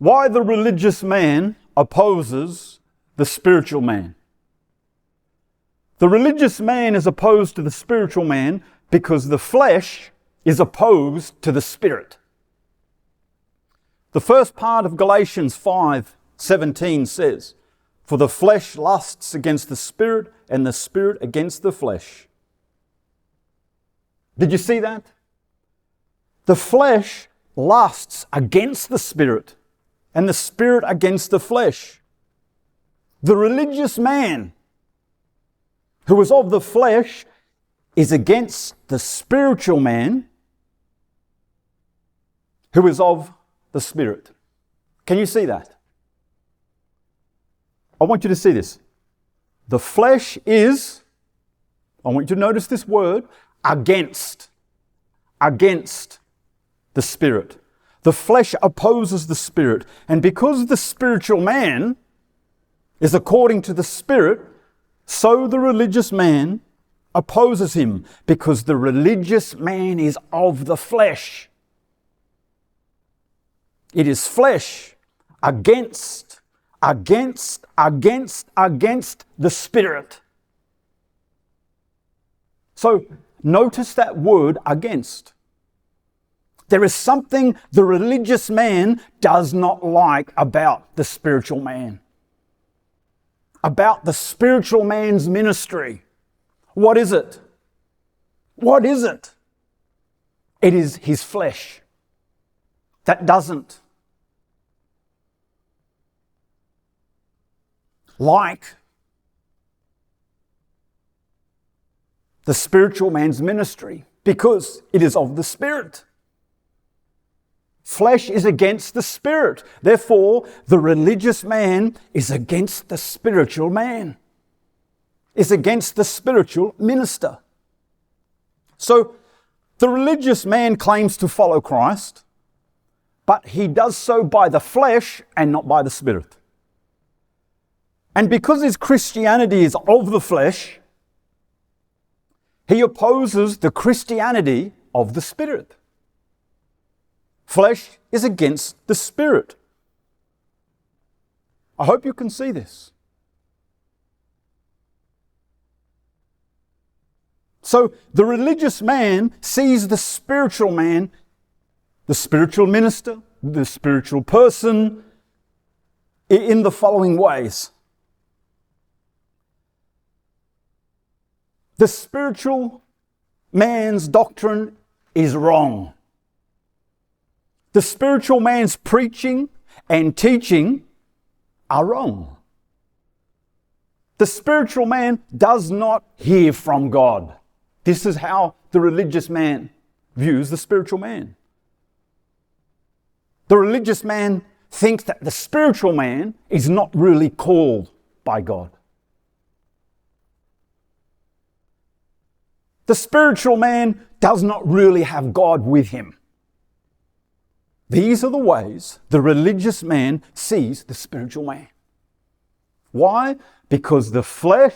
why the religious man opposes the spiritual man. The religious man is opposed to the spiritual man because the flesh is opposed to the spirit. The first part of Galatians 5:17 says, "For the flesh lusts against the spirit, and the spirit against the flesh." Did you see that? The flesh lusts against the spirit, and the spirit against the flesh. The religious man who is of the flesh is against the spiritual man who is of the spirit. Can you see that? I want you to see this. The flesh is, I want you to notice this word, against the spirit. The flesh opposes the spirit. And because the spiritual man is according to the spirit, so the religious man opposes him, because the religious man is of the flesh. It is flesh against the spirit. So notice that word, against. There is something the religious man does not like about the spiritual man, about the spiritual man's ministry. What is it? What is it? It is his flesh that doesn't like the spiritual man's ministry, because it is of the spirit. Flesh is against the spirit. Therefore, the religious man is against the spiritual man, is against the spiritual minister. So, the religious man claims to follow Christ, but he does so by the flesh and not by the spirit. And because his Christianity is of the flesh, he opposes the Christianity of the spirit. Flesh is against the spirit. I hope you can see this. So the religious man sees the spiritual man, the spiritual minister, the spiritual person, in the following ways. The spiritual man's doctrine is wrong. The spiritual man's preaching and teaching are wrong. The spiritual man does not hear from God. This is how the religious man views the spiritual man. The religious man thinks that the spiritual man is not really called by God. The spiritual man does not really have God with him. These are the ways the religious man sees the spiritual man. Why? Because the flesh,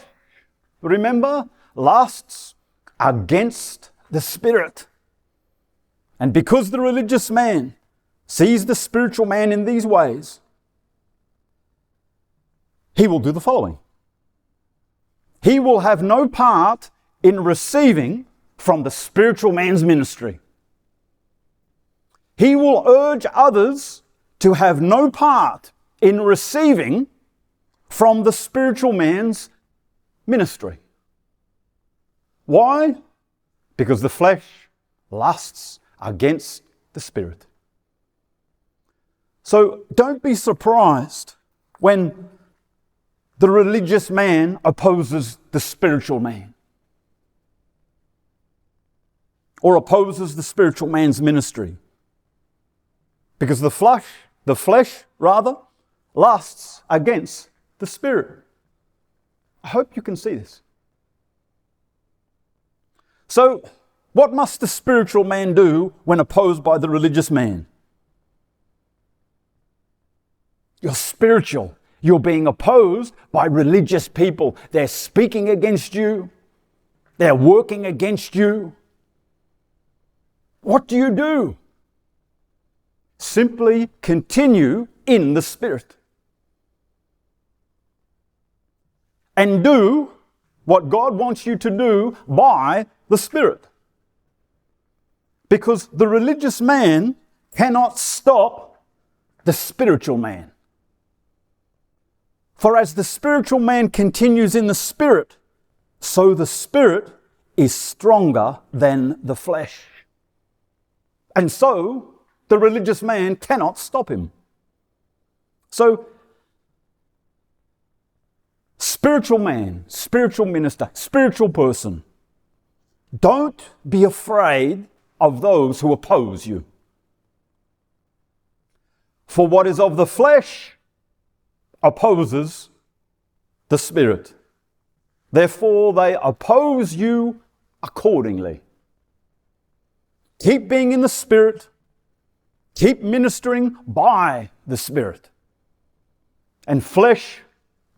remember, lusts against the spirit. And because the religious man sees the spiritual man in these ways, he will do the following. He will have no part in receiving from the spiritual man's ministry. He will urge others to have no part in receiving from the spiritual man's ministry. Why? Because the flesh lusts against the spirit. So don't be surprised when the religious man opposes the spiritual man, or opposes the spiritual man's ministry. Because the flesh lusts against the spirit. I hope you can see this. So, what must the spiritual man do when opposed by the religious man? You're spiritual. You're being opposed by religious people. They're speaking against you. They're working against you. What do? Simply continue in the Spirit. And do what God wants you to do by the Spirit. Because the religious man cannot stop the spiritual man. For as the spiritual man continues in the Spirit, so the Spirit is stronger than the flesh. And so the religious man cannot stop him. So, spiritual man, spiritual minister, spiritual person, don't be afraid of those who oppose you. For what is of the flesh opposes the Spirit. Therefore, they oppose you accordingly. Keep being in the Spirit. Keep ministering by the Spirit. And flesh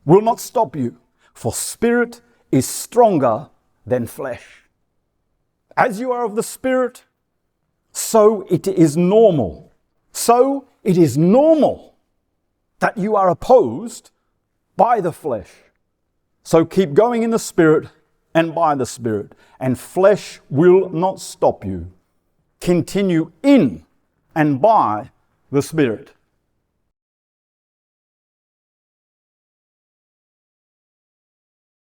will not stop you, for Spirit is stronger than flesh. As you are of the Spirit, so it is normal. So it is normal that you are opposed by the flesh. So keep going in the Spirit and by the Spirit, and flesh will not stop you. Continue in and by the Spirit.